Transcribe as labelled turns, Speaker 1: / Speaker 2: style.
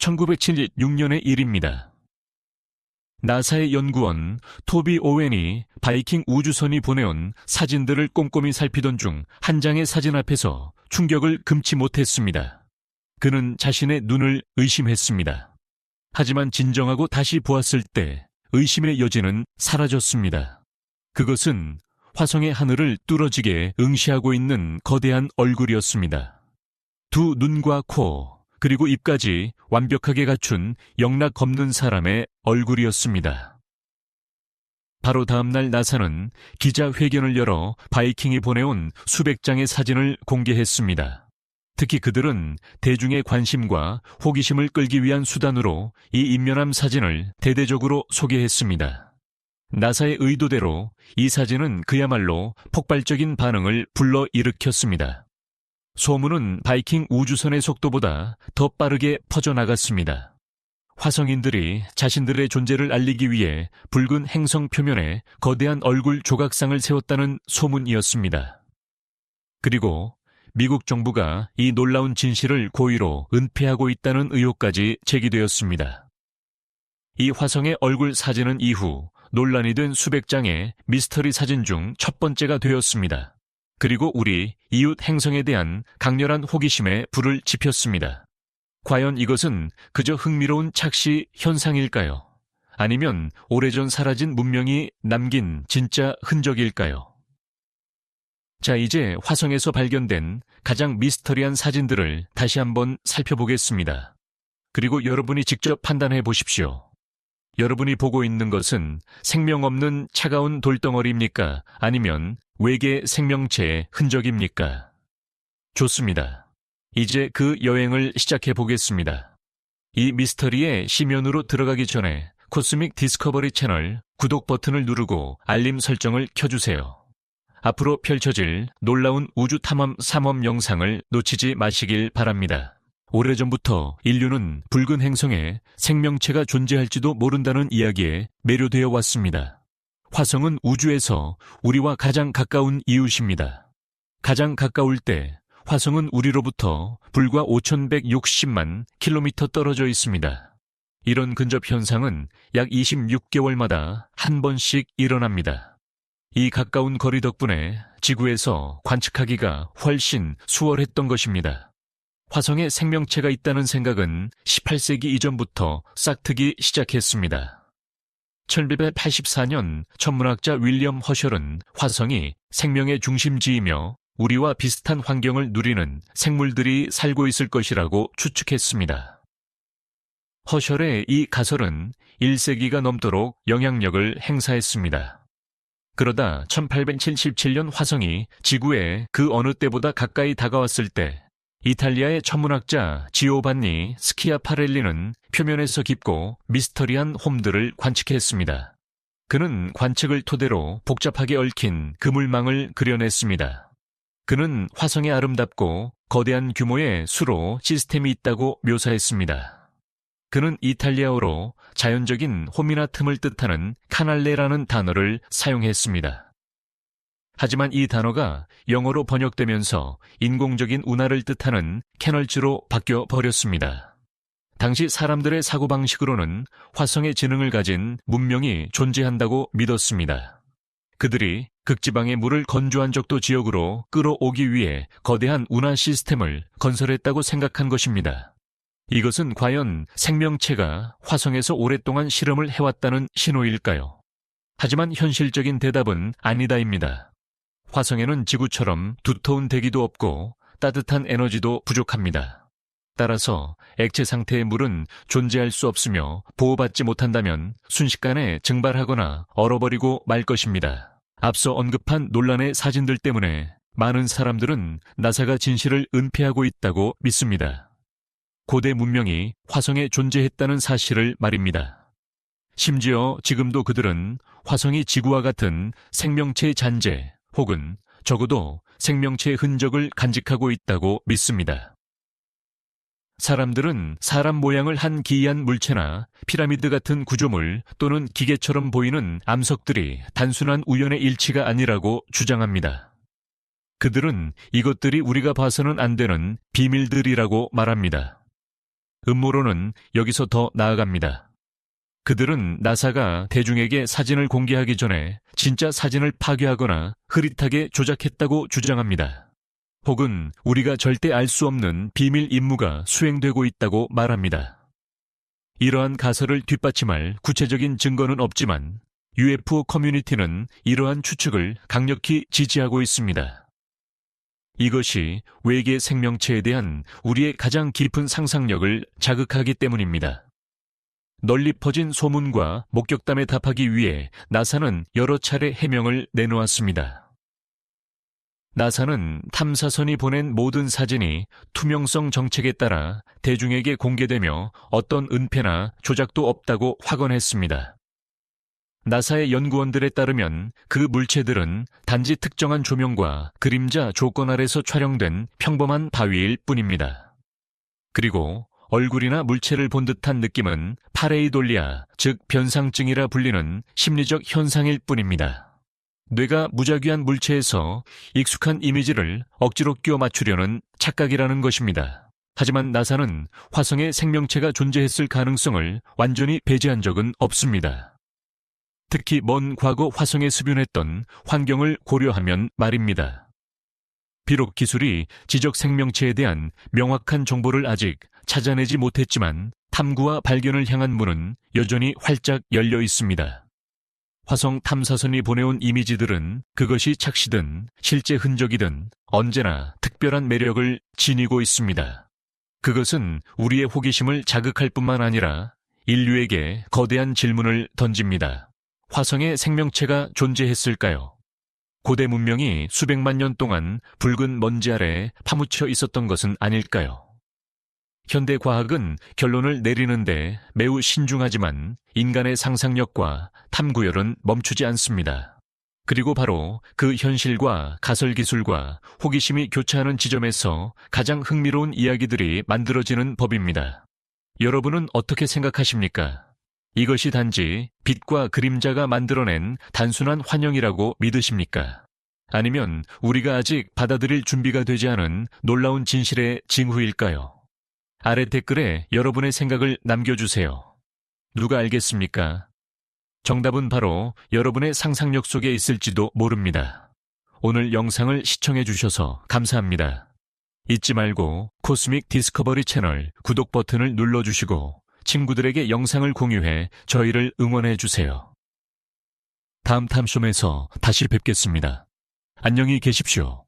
Speaker 1: 1976년의 일입니다. 나사의 연구원 토비 오웬이 바이킹 우주선이 보내온 사진들을 꼼꼼히 살피던 중 한 장의 사진 앞에서 충격을 금치 못했습니다. 그는 자신의 눈을 의심했습니다. 하지만 진정하고 다시 보았을 때 의심의 여지는 사라졌습니다. 그것은 화성의 하늘을 뚫어지게 응시하고 있는 거대한 얼굴이었습니다. 두 눈과 코, 그리고 입까지 완벽하게 갖춘 영락 없는 사람의 얼굴이었습니다. 바로 다음 날 나사는 기자회견을 열어 바이킹이 보내온 수백 장의 사진을 공개했습니다. 특히 그들은 대중의 관심과 호기심을 끌기 위한 수단으로 이 인면함 사진을 대대적으로 소개했습니다. 나사의 의도대로 이 사진은 그야말로 폭발적인 반응을 불러일으켰습니다. 소문은 바이킹 우주선의 속도보다 더 빠르게 퍼져나갔습니다. 화성인들이 자신들의 존재를 알리기 위해 붉은 행성 표면에 거대한 얼굴 조각상을 세웠다는 소문이었습니다. 그리고 미국 정부가 이 놀라운 진실을 고의로 은폐하고 있다는 의혹까지 제기되었습니다. 이 화성의 얼굴 사진은 이후 논란이 된 수백 장의 미스터리 사진 중 첫 번째가 되었습니다. 그리고 우리 이웃 행성에 대한 강렬한 호기심에 불을 지폈습니다. 과연 이것은 그저 흥미로운 착시 현상일까요? 아니면 오래전 사라진 문명이 남긴 진짜 흔적일까요? 자, 이제 화성에서 발견된 가장 미스터리한 사진들을 다시 한번 살펴보겠습니다. 그리고 여러분이 직접 판단해 보십시오. 여러분이 보고 있는 것은 생명 없는 차가운 돌덩어리입니까? 아니면 외계 생명체의 흔적입니까? 좋습니다. 이제 그 여행을 시작해 보겠습니다. 이 미스터리의 심연으로 들어가기 전에 코스믹 디스커버리 채널 구독 버튼을 누르고 알림 설정을 켜주세요. 앞으로 펼쳐질 놀라운 우주 탐험 삼험 영상을 놓치지 마시길 바랍니다. 오래전부터 인류는 붉은 행성에 생명체가 존재할지도 모른다는 이야기에 매료되어 왔습니다. 화성은 우주에서 우리와 가장 가까운 이웃입니다. 가장 가까울 때 화성은 우리로부터 불과 5,160만 킬로미터 떨어져 있습니다. 이런 근접 현상은 약 26개월마다 한 번씩 일어납니다. 이 가까운 거리 덕분에 지구에서 관측하기가 훨씬 수월했던 것입니다. 화성에 생명체가 있다는 생각은 18세기 이전부터 싹트기 시작했습니다. 1884년 천문학자 윌리엄 허셜은 화성이 생명의 중심지이며 우리와 비슷한 환경을 누리는 생물들이 살고 있을 것이라고 추측했습니다. 허셜의 이 가설은 1세기가 넘도록 영향력을 행사했습니다. 그러다 1877년 화성이 지구에 그 어느 때보다 가까이 다가왔을 때 이탈리아의 천문학자 지오반니 스키아파렐리는 표면에서 깊고 미스터리한 홈들을 관측했습니다. 그는 관측을 토대로 복잡하게 얽힌 그물망을 그려냈습니다. 그는 화성에 아름답고 거대한 규모의 수로 시스템이 있다고 묘사했습니다. 그는 이탈리아어로 자연적인 홈이나 틈을 뜻하는 카날레라는 단어를 사용했습니다. 하지만 이 단어가 영어로 번역되면서 인공적인 운하를 뜻하는 캐널즈로 바뀌어 버렸습니다. 당시 사람들의 사고방식으로는 화성의 지능을 가진 문명이 존재한다고 믿었습니다. 그들이 극지방의 물을 건조한 적도 지역으로 끌어오기 위해 거대한 운하 시스템을 건설했다고 생각한 것입니다. 이것은 과연 생명체가 화성에서 오랫동안 실험을 해왔다는 신호일까요? 하지만 현실적인 대답은 아니다입니다. 화성에는 지구처럼 두터운 대기도 없고 따뜻한 에너지도 부족합니다. 따라서 액체 상태의 물은 존재할 수 없으며 보호받지 못한다면 순식간에 증발하거나 얼어버리고 말 것입니다. 앞서 언급한 논란의 사진들 때문에 많은 사람들은 나사가 진실을 은폐하고 있다고 믿습니다. 고대 문명이 화성에 존재했다는 사실을 말입니다. 심지어 지금도 그들은 화성이 지구와 같은 생명체의 잔재 혹은 적어도 생명체의 흔적을 간직하고 있다고 믿습니다. 사람들은 사람 모양을 한 기이한 물체나 피라미드 같은 구조물 또는 기계처럼 보이는 암석들이 단순한 우연의 일치가 아니라고 주장합니다. 그들은 이것들이 우리가 봐서는 안 되는 비밀들이라고 말합니다. 음모론은 여기서 더 나아갑니다. 그들은 나사가 대중에게 사진을 공개하기 전에 진짜 사진을 파괴하거나 흐릿하게 조작했다고 주장합니다. 혹은 우리가 절대 알 수 없는 비밀 임무가 수행되고 있다고 말합니다. 이러한 가설을 뒷받침할 구체적인 증거는 없지만 UFO 커뮤니티는 이러한 추측을 강력히 지지하고 있습니다. 이것이 외계 생명체에 대한 우리의 가장 깊은 상상력을 자극하기 때문입니다. 널리 퍼진 소문과 목격담에 답하기 위해 나사는 여러 차례 해명을 내놓았습니다. 나사는 탐사선이 보낸 모든 사진이 투명성 정책에 따라 대중에게 공개되며 어떤 은폐나 조작도 없다고 확언했습니다. 나사의 연구원들에 따르면 그 물체들은 단지 특정한 조명과 그림자 조건 아래서 촬영된 평범한 바위일 뿐입니다. 그리고 얼굴이나 물체를 본 듯한 느낌은 파레이돌리아, 즉 변상증이라 불리는 심리적 현상일 뿐입니다. 뇌가 무작위한 물체에서 익숙한 이미지를 억지로 끼워 맞추려는 착각이라는 것입니다. 하지만 나사는 화성에 생명체가 존재했을 가능성을 완전히 배제한 적은 없습니다. 특히 먼 과거 화성에 습연했던 환경을 고려하면 말입니다. 비록 기술이 지적 생명체에 대한 명확한 정보를 아직 찾아내지 못했지만 탐구와 발견을 향한 문은 여전히 활짝 열려 있습니다. 화성 탐사선이 보내온 이미지들은 그것이 착시든 실제 흔적이든 언제나 특별한 매력을 지니고 있습니다. 그것은 우리의 호기심을 자극할 뿐만 아니라 인류에게 거대한 질문을 던집니다. 화성에 생명체가 존재했을까요? 고대 문명이 수백만 년 동안 붉은 먼지 아래 파묻혀 있었던 것은 아닐까요? 현대 과학은 결론을 내리는데 매우 신중하지만 인간의 상상력과 탐구열은 멈추지 않습니다. 그리고 바로 그 현실과 가설 기술과 호기심이 교차하는 지점에서 가장 흥미로운 이야기들이 만들어지는 법입니다. 여러분은 어떻게 생각하십니까? 이것이 단지 빛과 그림자가 만들어낸 단순한 환영이라고 믿으십니까? 아니면 우리가 아직 받아들일 준비가 되지 않은 놀라운 진실의 징후일까요? 아래 댓글에 여러분의 생각을 남겨주세요. 누가 알겠습니까? 정답은 바로 여러분의 상상력 속에 있을지도 모릅니다. 오늘 영상을 시청해 주셔서 감사합니다. 잊지 말고 코스믹 디스커버리 채널 구독 버튼을 눌러주시고 친구들에게 영상을 공유해 저희를 응원해 주세요. 다음 탐솜에서 다시 뵙겠습니다. 안녕히 계십시오.